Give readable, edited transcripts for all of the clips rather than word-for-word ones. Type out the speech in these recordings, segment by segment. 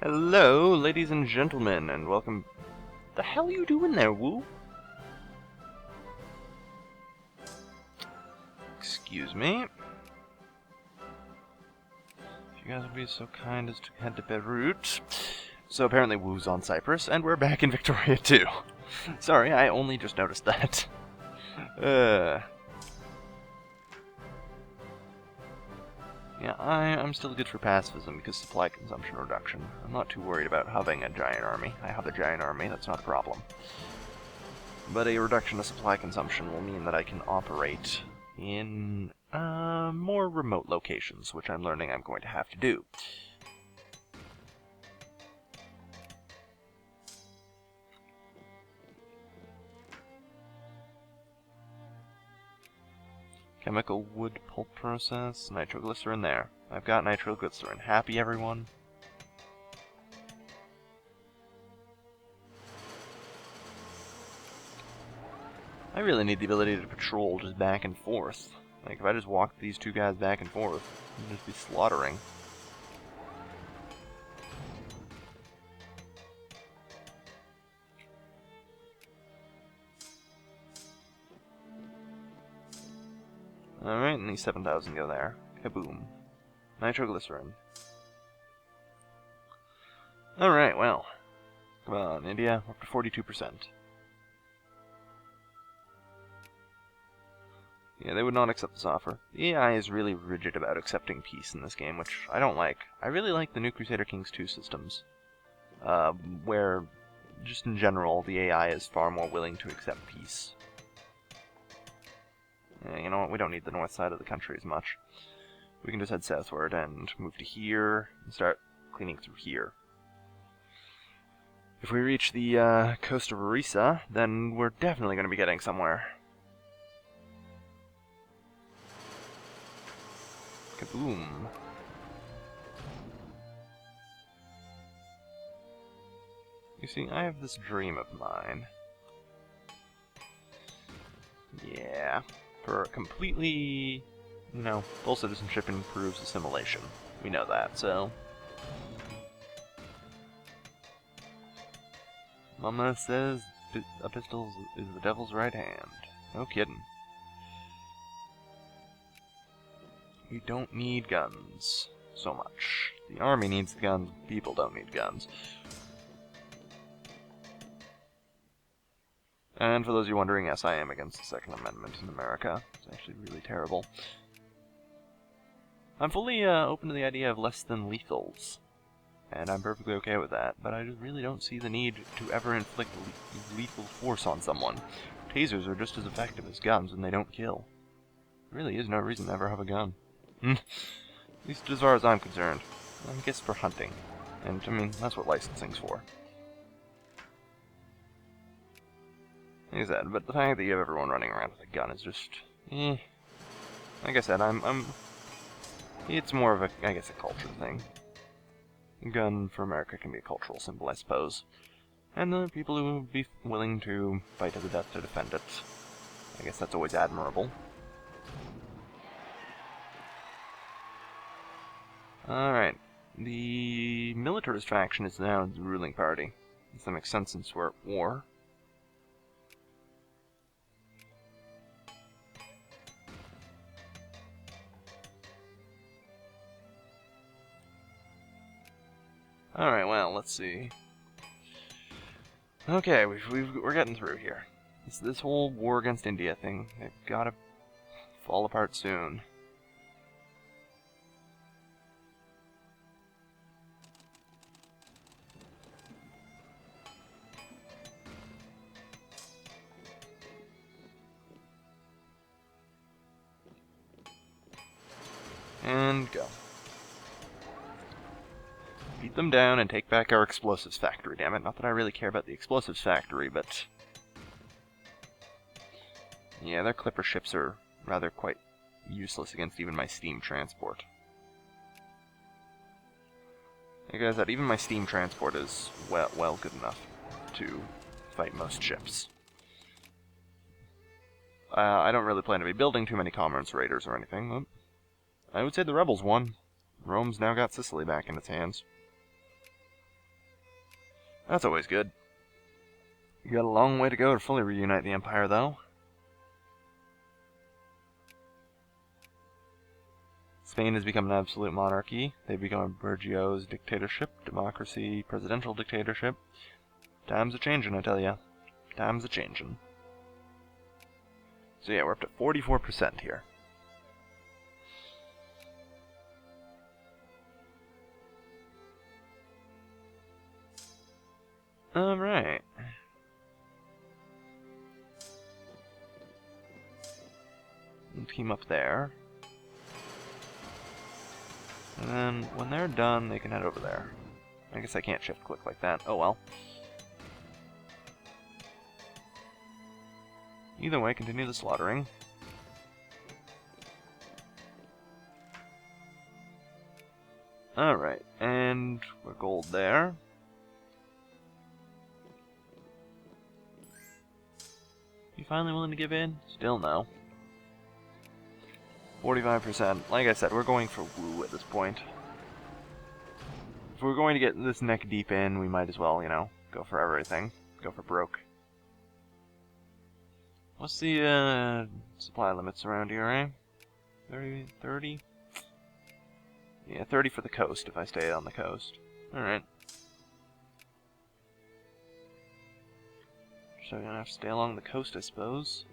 Hello, ladies and gentlemen, and welcome. The hell you doing there, Woo? Excuse me. If you guys would be so kind as to head to Beirut. So apparently Woo's on Cyprus, and we're back in Victoria too. Sorry, I only just noticed that. Yeah, I'm still good for pacifism because supply consumption reduction. I'm not too worried about having a giant army. I have a giant army, that's not a problem. But a reduction of supply consumption will mean that I can operate in more remote locations, which I'm learning I'm going to have to do. Chemical wood pulp process, nitroglycerin there. I've got nitroglycerin. Happy, everyone? I really need the ability to patrol just back and forth. Like, if I just walk these two guys back and forth, I'd just be slaughtering. Alright, and these 7,000 go there. Kaboom. Nitroglycerin. Alright, well. Come on, India, up to 42%. Yeah, they would not accept this offer. The AI is really rigid about accepting peace in this game, which I don't like. I really like the new Crusader Kings 2 systems, where, just in general, the AI is far more willing to accept peace. Yeah, you know what, we don't need the north side of the country as much. We can just head southward and move to here, and start cleaning through here. If we reach the coast of Orissa, then we're definitely going to be getting somewhere. Kaboom. You see, I have this dream of mine. Yeah. For completely, full citizenship improves assimilation. We know that, so. Mama says a pistol is the devil's right hand. No kidding. We don't need guns so much. The army needs the guns, people don't need guns. And for those of you wondering, yes, I am against the Second Amendment in America. It's actually really terrible. I'm fully open to the idea of less than lethals, and I'm perfectly okay with that, but I just really don't see the need to ever inflict lethal force on someone. Tasers are just as effective as guns, and they don't kill. There really is no reason to ever have a gun. At least as far as I'm concerned. I guess for hunting. And, I mean, that's what licensing's for. Like I said, but the fact that you have everyone running around with a gun is just, Like I said, it's more of a, I guess, a culture thing. A gun for America can be a cultural symbol, I suppose. And the people who would be willing to fight to the death to defend it, I guess that's always admirable. Alright, the militarist faction is now the ruling party. That makes sense since we're at war. Alright, well, let's see. Okay, we're getting through here. This whole war against India thing, they've gotta fall apart soon. And go. Beat them down and take back our explosives factory, damn it. Not that I really care about the explosives factory, but... yeah, their clipper ships are rather quite useless against even my steam transport. Like I said, even my steam transport is well good enough to fight most ships. I don't really plan to be building too many commerce raiders or anything, but I would say the rebels won. Rome's now got Sicily back in its hands. That's always good. You got a long way to go to fully reunite the Empire, though. Spain has become an absolute monarchy. They've become a Burgio's dictatorship, democracy, presidential dictatorship. Times are changing, I tell ya. Times are changing. So yeah, we're up to 44% here. Alright. Team up there. And then, when they're done, they can head over there. I guess I can't shift-click like that. Oh well. Either way, continue the slaughtering. Alright, and we're gold there. You finally willing to give in? Still no. 45%. Like I said, we're going for woo at this point. If we're going to get this neck deep in, we might as well, you know, go for everything. Go for broke. What's the supply limits around here, eh? 30? Yeah, 30 for the coast if I stay on the coast. Alright. So I'm gonna have to stay along the coast, I suppose.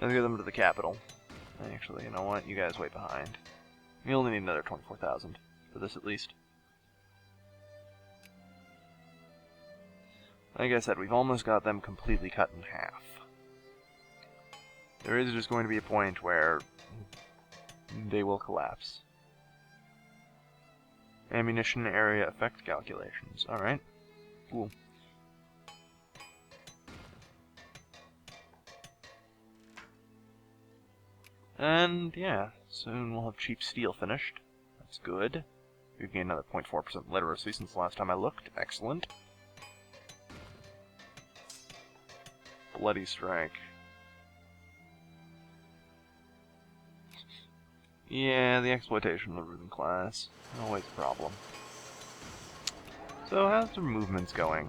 Let's get them to the capital. Actually, you know what? You guys wait behind. We only need another 24,000 for this at least. Like I said, we've almost got them completely cut in half. There is just going to be a point where they will collapse. Ammunition area effect calculations. Alright. Cool. And yeah, soon we'll have cheap steel finished. That's good. We've gained another 0.4% literacy since the last time I looked. Excellent. Bloody strike. Yeah, the exploitation of the ruling class. Always a problem. So how's the movements going?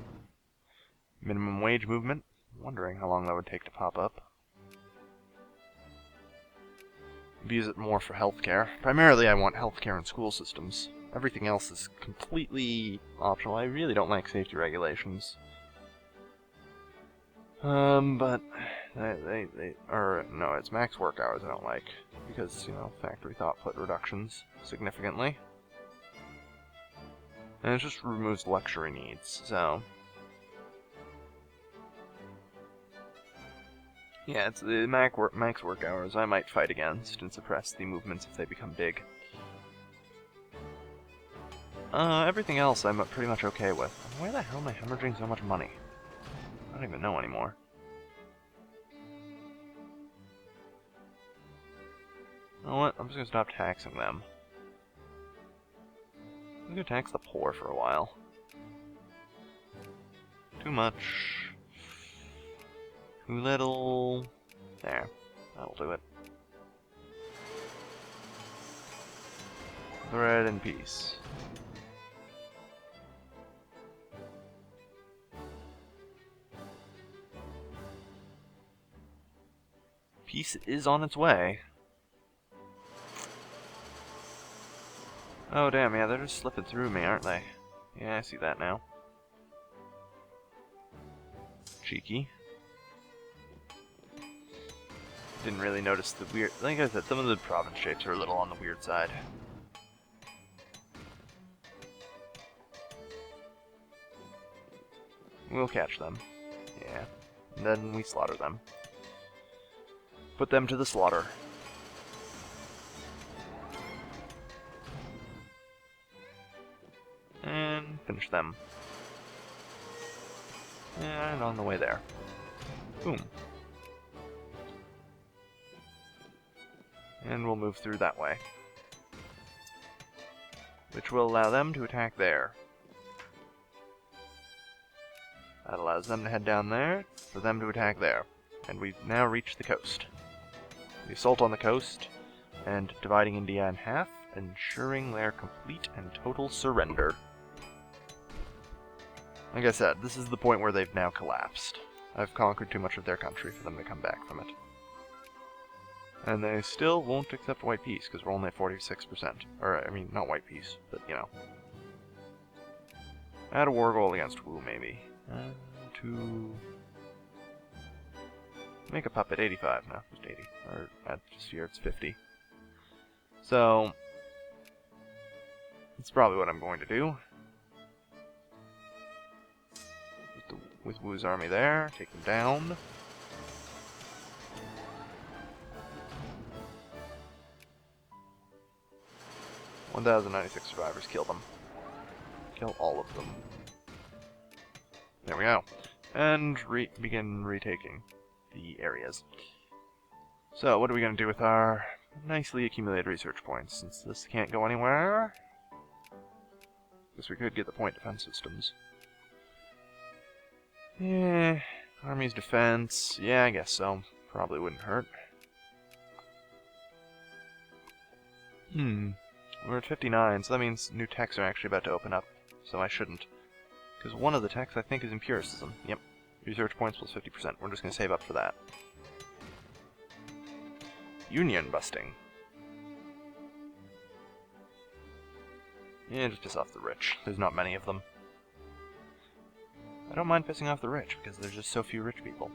Minimum wage movement? Wondering how long that would take to pop up. Use it more for healthcare. Primarily I want healthcare and school systems. Everything else is completely optional. I really don't like safety regulations. But no, it's max work hours I don't like. Because, you know, factory throughput reductions significantly. And it just removes luxury needs, so... Yeah, it's the max work hours I might fight against and suppress the movements if they become big. Everything else I'm pretty much okay with. Where the hell am I hemorrhaging so much money? I don't even know anymore. You know what? I'm just gonna stop taxing them. I'm gonna tax the poor for a while. Too much. Too little. There. That'll do it. Thread and peace. Peace is on its way. Oh damn, yeah, they're just slipping through me, aren't they? Yeah, I see that now. Cheeky. Didn't really notice the weird... Like I said, some of the province shapes are a little on the weird side. We'll catch them. Yeah. And then we slaughter them. Put them to the slaughter. And finish them. And on the way there. Boom. And we'll move through that way. Which will allow them to attack there. That allows them to head down there, for them to attack there. And we've now reached the coast. the assault on the coast, and dividing India in half, ensuring their complete and total surrender. Like I said, this is the point where they've now collapsed. I've conquered too much of their country for them to come back from it. And they still won't accept white peace, because we're only at 46%. Or, I mean, not white peace, but, you know. Add a war goal against Wu, maybe. To make a puppet 85. No, just 80. Or, just here it's 50. So, that's probably what I'm going to do. With Wu's army there, take them down. $1,096 survivors, kill them. Kill all of them. There we go. And begin retaking the areas. So, what are we going to do with our nicely accumulated research points? Since this can't go anywhere, guess we could get the point defense systems. Yeah, army's defense. Yeah, I guess so. Probably wouldn't hurt. We're at 59, so that means new techs are actually about to open up. So I shouldn't. Because one of the techs, I think, is empiricism. Yep. Research points plus 50%. We're just going to save up for that. Union busting. Yeah, just piss off the rich. There's not many of them. I don't mind pissing off the rich, because there's just so few rich people.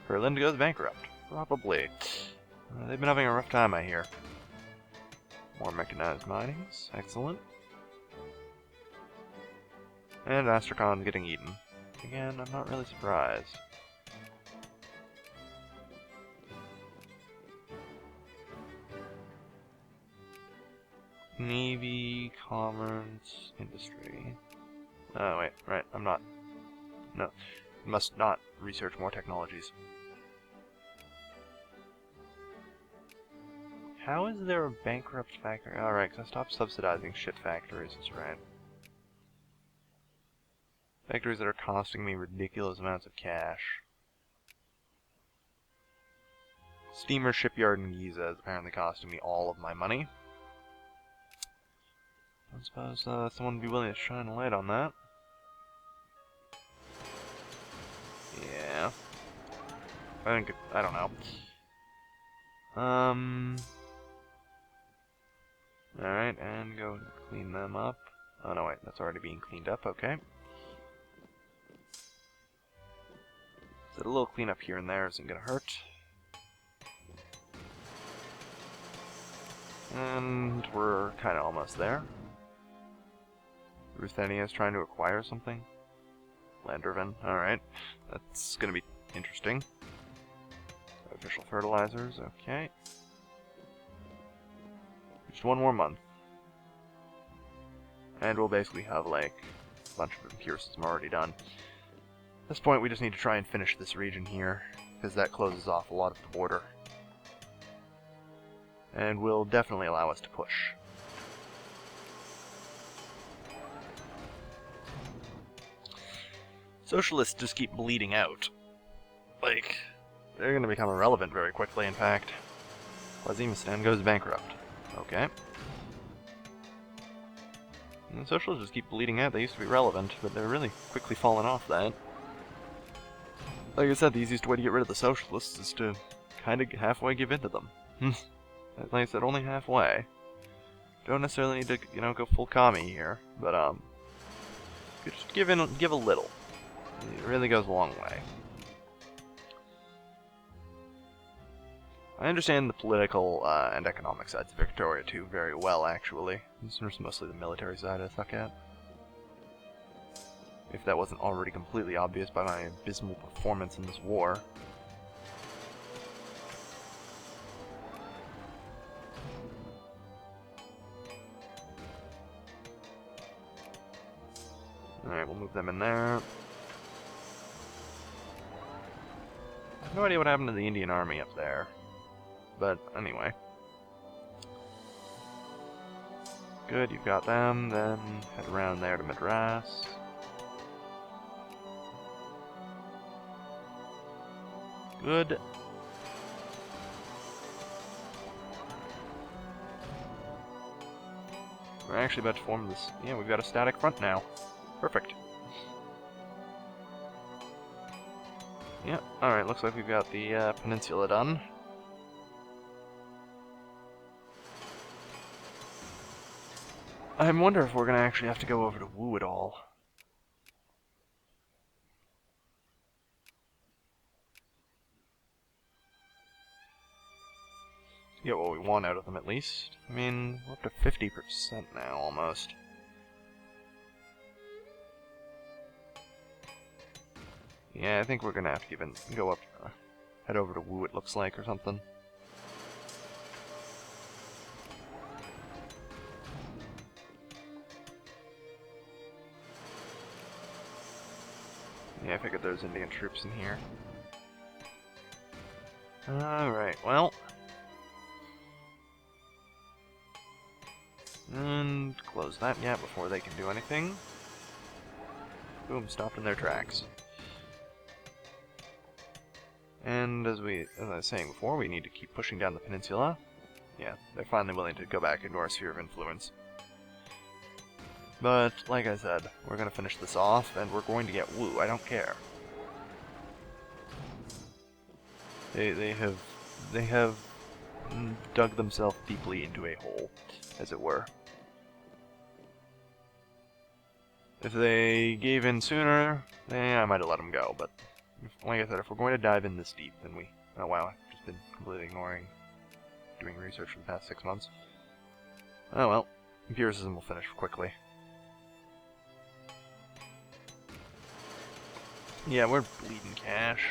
Berlin goes bankrupt. Probably. They've been having a rough time, I hear. More mechanized minings. Excellent. And Astrakhan getting eaten. Again, I'm not really surprised. Navy, commerce, industry. Oh, wait, right, I'm not. No. Must not research more technologies. How is there a bankrupt factory? Alright, because I stopped subsidizing shit factories, that's right. Factories that are costing me ridiculous amounts of cash. Steamer shipyard in Giza is apparently costing me all of my money. I suppose someone would be willing to shine a light on that. Yeah. I don't know. Alright, and go clean them up. Oh no, wait, that's already being cleaned up, okay. So a little cleanup here and there isn't gonna hurt. And we're kinda almost there. Ruthenia is trying to acquire something. Landervan, alright. That's gonna be interesting. Official fertilizers, okay. Just one more month. And we'll basically have, like, a bunch of empiricism already done. At this point, we just need to try and finish this region here, because that closes off a lot of the border. And will definitely allow us to push. Socialists just keep bleeding out. Like, they're going to become irrelevant very quickly, in fact. Wazimistan goes bankrupt. Okay. And socialists just keep bleeding out. They used to be relevant, but they're really quickly falling off that. Like I said, the easiest way to get rid of the socialists is to kind of halfway give in to them. Like I said, only halfway. Don't necessarily need to, you know, go full commie here, but just give a little. It really goes a long way. I understand the political and economic sides of Victoria too very well, actually. It's mostly the military side I suck at. If that wasn't already completely obvious by my abysmal performance in this war. Alright, we'll move them in there. I have no idea what happened to the Indian army up there. But anyway. Good, you've got them. Then head around there to Madras. Good. We're actually about to form this. Yeah, we've got a static front now. Perfect. Yeah, alright, looks like we've got the peninsula done. I wonder if we're going to actually have to go over to Wu at all. Get what we want out of them, at least. I mean, we're up to 50% now, almost. Yeah, I think we're gonna have to even go up, head over to Wu, it looks like, or something. Yeah, I figured there's Indian troops in here. Alright, well. And close that gap before they can do anything. Boom, stopped in their tracks. And as I was saying before, we need to keep pushing down the peninsula. Yeah, they're finally willing to go back into our sphere of influence. But, like I said, we're going to finish this off, and we're going to get Wu. I don't care. They have dug themselves deeply into a hole, as it were. If they gave in sooner, I might have let them go, but like I said, if we're going to dive in this deep, then we... Oh wow, I've just been completely ignoring doing research for the past 6 months. Oh well, empiricism will finish quickly. Yeah, we're bleeding cash.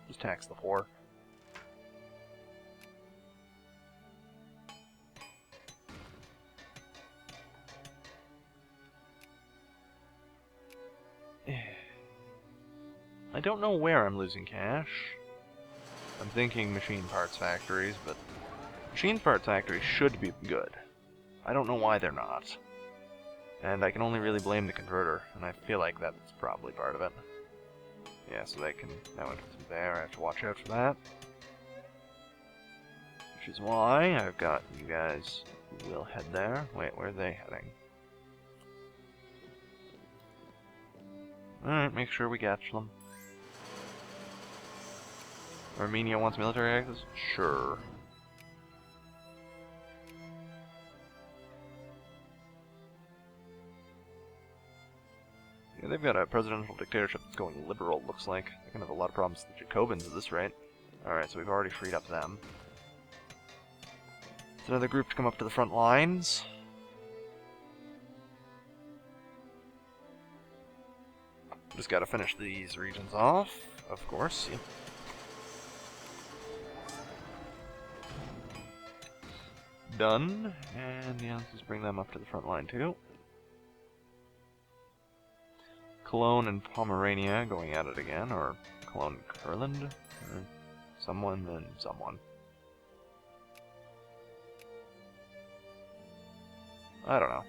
Just tax the whore. I don't know where I'm losing cash. I'm thinking machine parts factories, but machine parts factories should be good. I don't know why they're not. And I can only really blame the converter, and I feel like that's probably part of it. Yeah, so they can... That went through there, I have to watch out for that. Which is why I've got you guys who will head there. Wait, where are they heading? Alright, make sure we catch them. Armenia wants military access? Sure. Yeah, they've got a presidential dictatorship that's going liberal, looks like. They're gonna have a lot of problems with the Jacobins at this rate. Alright, so we've already freed up them. It's another group to come up to the front lines. Just gotta finish these regions off, of course. Yeah. Done, and yeah, let's just bring them up to the front line too. Cologne and Pomerania going at it again, or Cologne and Kurland, or someone and someone. I don't know.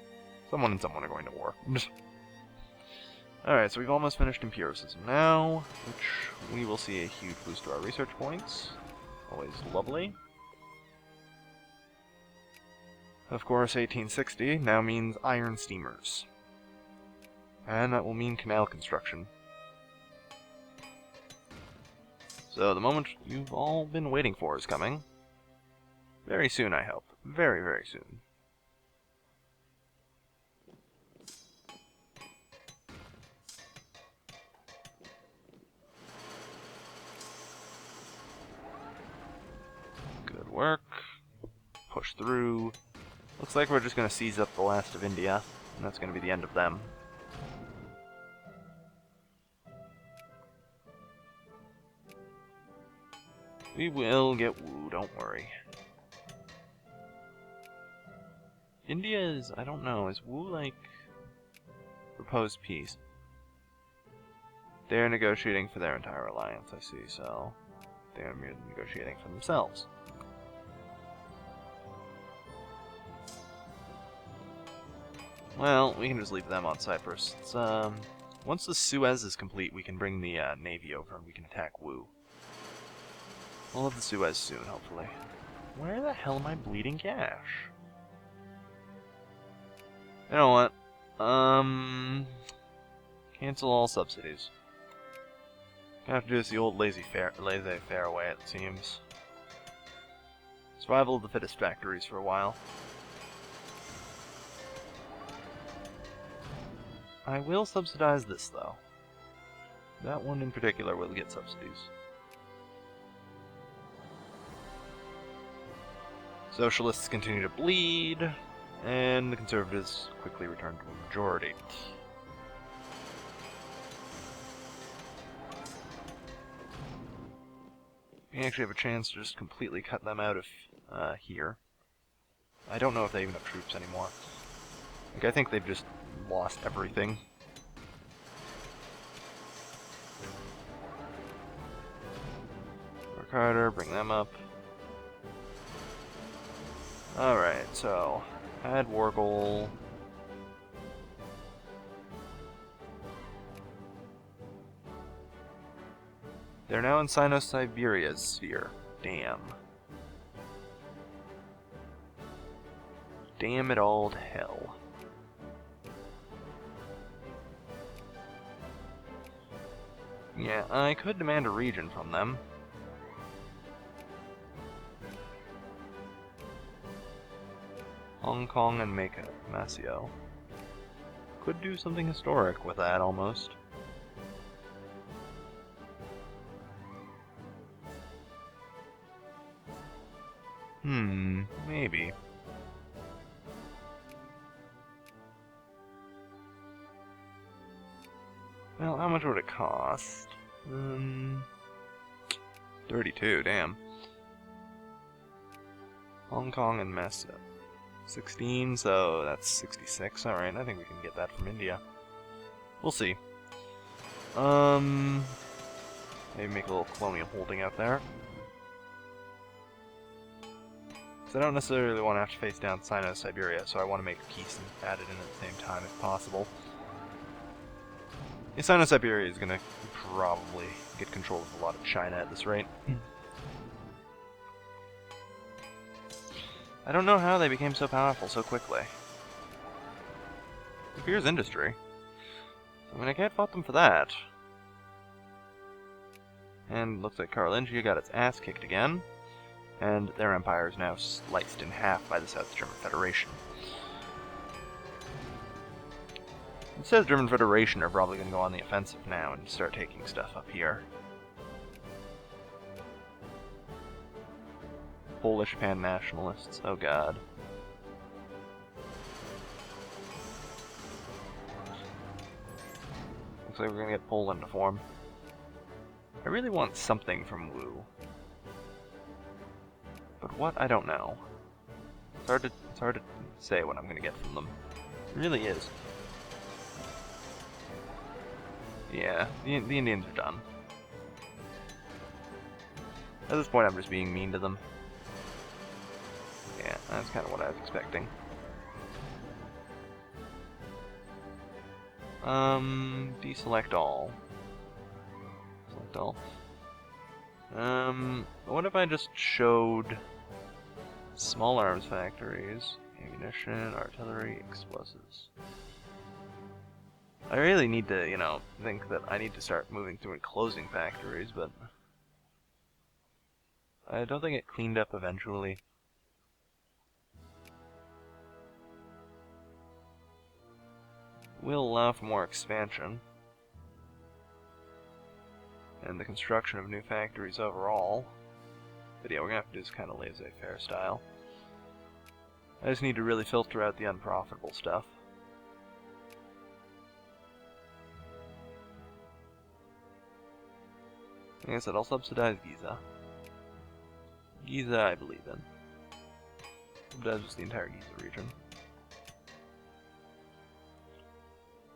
Someone and someone are going to war. Alright, so we've almost finished empiricism now, which we will see a huge boost to our research points. Always lovely. Of course, 1860 now means iron steamers. And that will mean canal construction. So the moment you've all been waiting for is coming. Very soon, I hope. Very, very soon. Good work. Push through. Looks like we're just going to seize up the last of India, and that's going to be the end of them. We will get Wu, don't worry. India is, I don't know, is Wu like proposed peace? They're negotiating for their entire alliance, I see, so they're merely negotiating for themselves. Well, we can just leave them on Cyprus. It's, once the Suez is complete, we can bring the navy over and we can attack Wu. We'll have the Suez soon, hopefully. Where the hell am I bleeding cash? You know what? Cancel all subsidies. Gonna have to do this the old laissez-faire way, it seems. Survival of the fittest factories for a while. I will subsidize this, though. That one in particular will get subsidies. Socialists continue to bleed, and the conservatives quickly return to a majority. We actually have a chance to just completely cut them out of here. I don't know if they even have troops anymore. Like, I think they've just lost everything. Work harder, bring them up. Alright, so add war goal. They're now in Sino-Siberia's sphere. Damn. Damn it all to hell. Yeah, I could demand a region from them. Hong Kong and Maceo. Could do something historic with that, almost. Maybe. Well, how much would it cost? 32, damn. Hong Kong and Maceo. 16, so that's 66. Alright, I think we can get that from India. We'll see. Maybe make a little colonial holding out there. I don't necessarily want to have to face down Sino-Siberia, so I want to make peace and add it in at the same time if possible. Yeah, Sino-Siberia is going to probably get control of a lot of China at this rate. I don't know how they became so powerful so quickly. It appears industry. I mean, I can't fault them for that. And looks like Carolingia got its ass kicked again. And their empire is now sliced in half by the South German Federation. The South German Federation are probably going to go on the offensive now and start taking stuff up here. Polish pan-nationalists, oh god. Looks like we're going to get Poland to form. I really want something from Wu. But what? I don't know. It's hard to say what I'm going to get from them. It really is. Yeah, the Indians are done. At this point, I'm just being mean to them. Yeah, that's kind of what I was expecting. Deselect all. Select all. What if I just showed small arms factories, ammunition, artillery, explosives? I really need to, you know, think that I need to start moving through and closing factories, but I don't think it cleaned up eventually. Will allow for more expansion and the construction of new factories overall. But yeah, we're gonna have to do this kind of laissez-faire style. I just need to really filter out the unprofitable stuff. Like I said, I'll subsidize Giza. Giza, I believe in. Subsidize just the entire Giza region.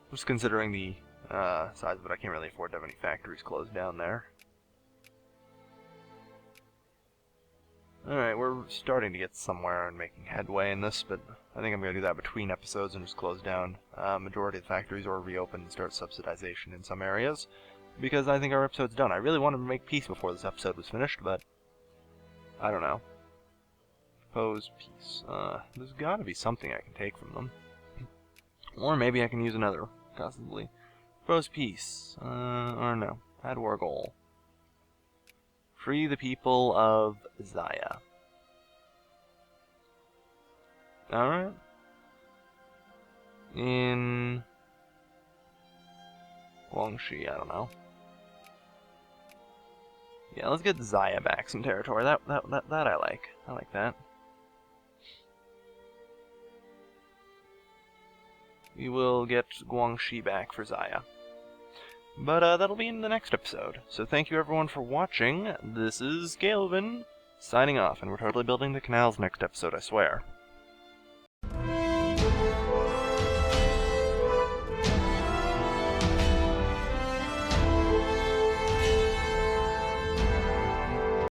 Just considering the size of it, I can't really afford to have any factories closed down there. Alright, we're starting to get somewhere and making headway in this, but I think I'm going to do that between episodes and just close down majority of the factories or reopen and start subsidization in some areas, because I think our episode's done. I really wanted to make peace before this episode was finished, but I don't know. Propose peace. There's gotta be something I can take from them. Or maybe I can use another, possibly. Propose peace. Or no. Add war goal. Free the people of Zaya. Alright. In Guangxi, I don't know. Yeah, let's get Zaya back some territory. That I like. I like that. We will get Guangxi back for Zaya. But that'll be in the next episode. So thank you everyone for watching. This is Galvin, signing off, and we're totally building the canals next episode, I swear.